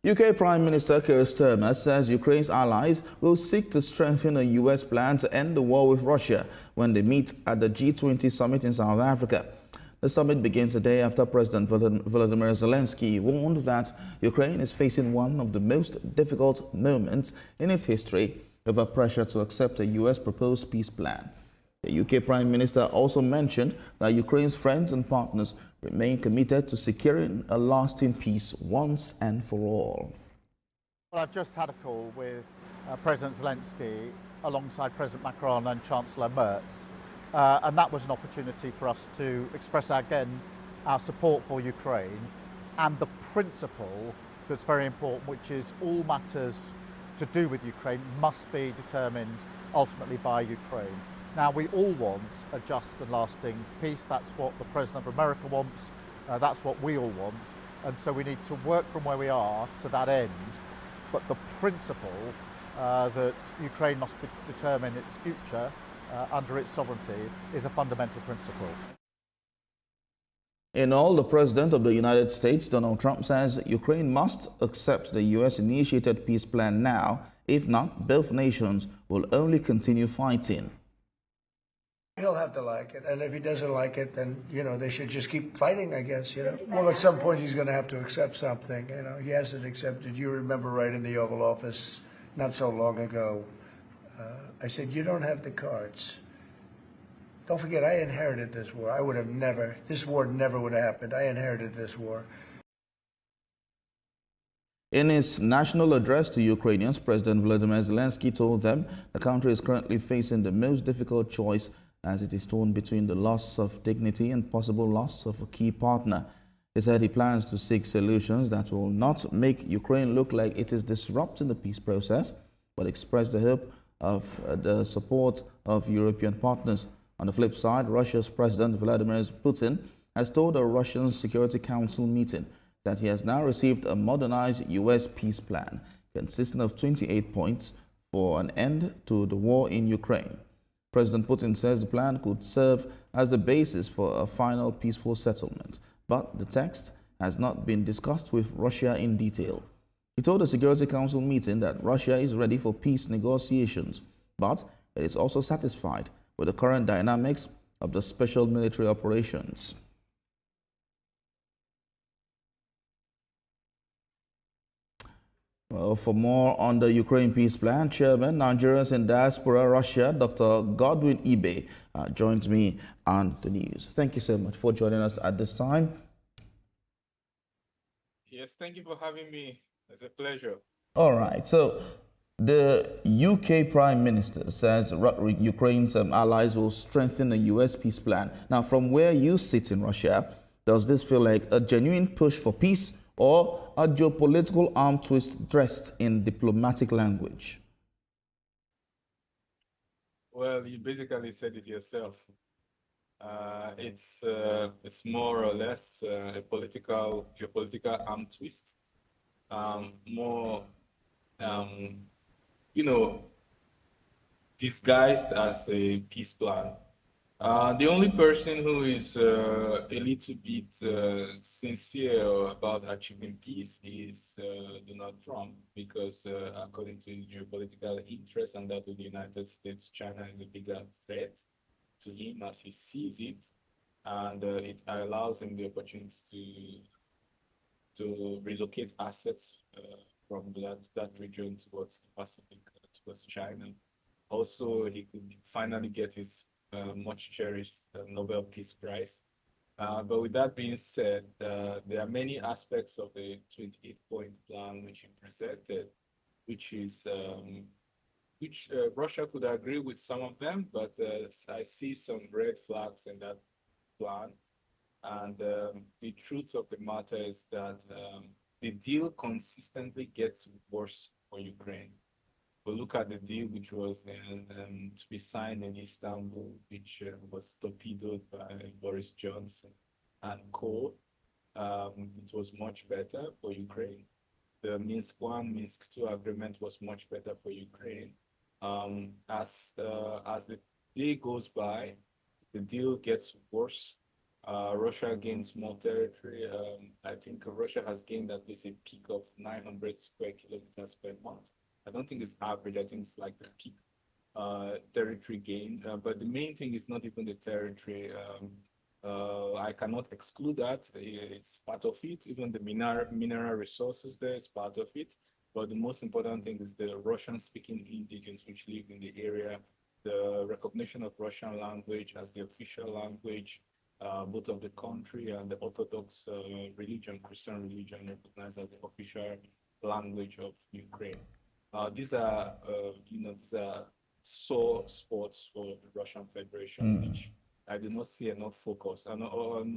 UK Prime Minister Keir Starmer says Ukraine's allies will seek to strengthen a US plan to end the war with Russia when they meet at the G20 summit in South Africa. The summit begins a day after President Volodymyr Zelensky warned that Ukraine is facing one of the most difficult moments in its history over pressure to accept a US proposed peace plan. The UK Prime Minister also mentioned that Ukraine's friends and partners remain committed to securing a lasting peace once and for all. Well, I've just had a call with President Zelensky alongside President Macron and Chancellor Merz, and that was an opportunity for us to express again our support for Ukraine and the principle that's very important, which is all matters to do with Ukraine must be determined ultimately by Ukraine. Now, we all want a just and lasting peace. That's what the President of America wants. That's what we all want. And so we need to work from where we are to that end. But the principle that Ukraine must determine its future under its sovereignty is a fundamental principle. In all, the President of the United States, Donald Trump, says Ukraine must accept the US-initiated peace plan now. If not, both nations will only continue fighting. He'll have to like it, and if he doesn't like it, then, they should just keep fighting, I guess, Well, at some point he's going to have to accept something, He hasn't accepted. You remember right in the Oval Office not so long ago, I said, you don't have the cards. Don't forget, I inherited this war. This war never would have happened. I inherited this war. In his national address to Ukrainians, President Volodymyr Zelensky told them the country is currently facing the most difficult choice as it is torn between the loss of dignity and possible loss of a key partner. He said he plans to seek solutions that will not make Ukraine look like it is disrupting the peace process, but express the hope of the support of European partners. On the flip side, Russia's President Vladimir Putin has told a Russian Security Council meeting that he has now received a modernized US peace plan consisting of 28 points for an end to the war in Ukraine. President Putin says the plan could serve as the basis for a final peaceful settlement, but the text has not been discussed with Russia in detail. He told the Security Council meeting that Russia is ready for peace negotiations, but it is also satisfied with the current dynamics of the special military operations. Well, for more on the Ukraine peace plan, Chairman, Nigerians in Diaspora, Russia, Dr. Godwin Ibe, joins me on the news. Thank you so much for joining us at this time. Yes, thank you for having me. It's a pleasure. All right. So the UK Prime Minister says Ukraine's allies will strengthen the US peace plan. Now, from where you sit in Russia, does this feel like a genuine push for peace or a geopolitical arm twist dressed in diplomatic language? Well, you basically said it yourself. It's more or less a geopolitical arm twist. More, disguised as a peace plan. The only person who is a little bit sincere about achieving peace is Donald Trump, because according to geopolitical interests and that of the United States, China is a bigger threat to him as he sees it, and it allows him the opportunity to relocate assets from that region towards the Pacific, towards China. Also, he could finally get his much cherished Nobel Peace Prize. But with that being said, there are many aspects of the 28-point plan which he presented, which Russia could agree with some of them, but I see some red flags in that plan. And the truth of the matter is that the deal consistently gets worse for Ukraine. We look at the deal which was to be signed in Istanbul, which was torpedoed by Boris Johnson and co. It was much better for Ukraine. The Minsk I, Minsk II agreement was much better for Ukraine. As the day goes by, the deal gets worse Russia gains more territory. I think Russia has gained at least a peak of 900 square kilometers per month. I don't think it's average. I think it's like the peak territory gain. But the main thing is not even the territory. I cannot exclude that. It's part of it. Even the mineral resources there is part of it. But the most important thing is the Russian-speaking indigenes which live in the area, the recognition of Russian language as the official language, both of the country and the Orthodox religion, Christian religion, recognized as the official language of Ukraine. These are, these are sore spots for the Russian Federation, which I do not see enough focus. And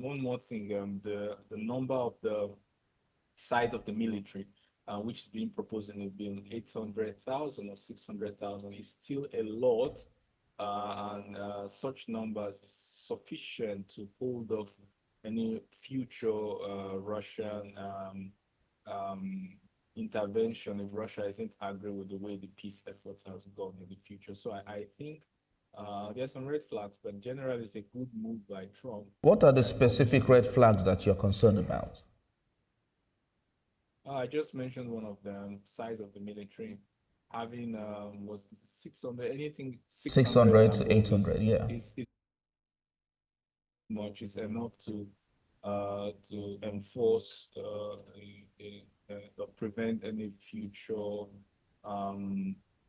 one more thing, the number of the size of the military, which is being proposed in the bill, 800,000 or 600,000, is still a lot. And such numbers is sufficient to hold off any future Russian intervention if Russia isn't agree with the way the peace efforts has gone in the future. So I think there's some red flags, but generally it's a good move by Trump. What are the specific red flags that you're concerned about? I just mentioned one of them, size of the military. Having was 600, anything 600 to above 800, yeah. is much is enough to enforce or prevent any future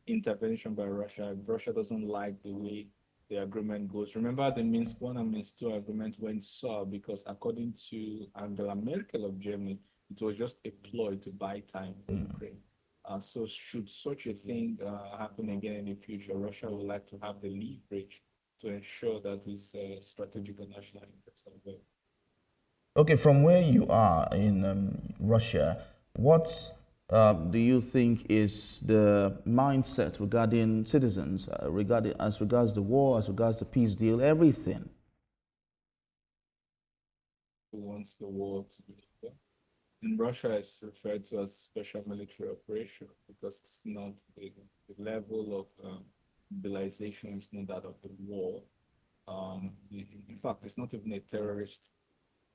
intervention by Russia. If Russia doesn't like the way the agreement goes. Remember the Minsk 1 and Minsk 2 agreement went sour because according to Angela Merkel of Germany, it was just a ploy to buy time for Ukraine. So should such a thing happen again in the future, Russia would like to have the leverage to ensure that its strategic and national interests are well. Okay, from where you are in Russia, what do you think is the mindset regarding citizens, as regards the war, as regards the peace deal, everything? Who wants the war to be over? In Russia, it's referred to as special military operation because it's not the level of mobilization is not that of the war. In fact, it's not even a terrorist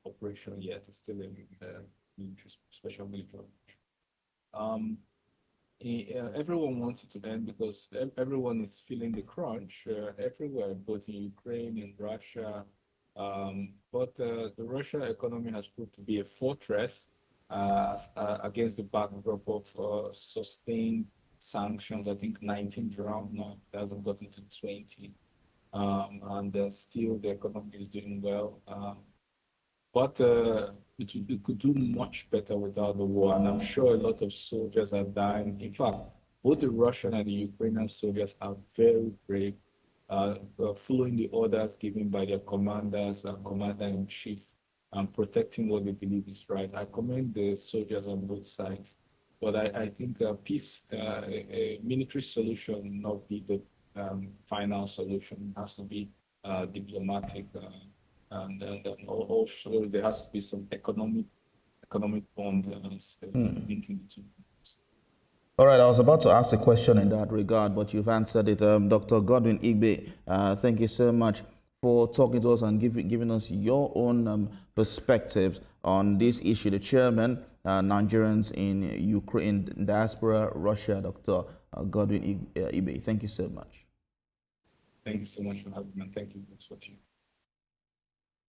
operation yet. It's still a special military operation. Everyone wants it to end because everyone is feeling the crunch everywhere, both in Ukraine and Russia. But the Russian economy has proved to be a fortress against the backdrop of sustained sanctions. I think 19 round now, it hasn't gotten to 20. And still the economy is doing well. But it could do much better without the war. And I'm sure a lot of soldiers are dying. In fact, both the Russian and the Ukrainian soldiers are very brave, following the orders given by their commanders and commander-in-chief and protecting what they believe is right. I commend the soldiers on both sides. But I think peace, a military solution will not be the final solution. It has to be diplomatic. And also there has to be some economic bond linking the two. All right, I was about to ask a question in that regard, but you've answered it. Dr. Godwin Igbe, thank you so much for talking to us and giving us your own perspectives on this issue. The chairman, Nigerians in Ukraine, diaspora, Russia, Dr. Godwin Igbe. Thank you so much. Thank you so much for having me. Thank you for watching.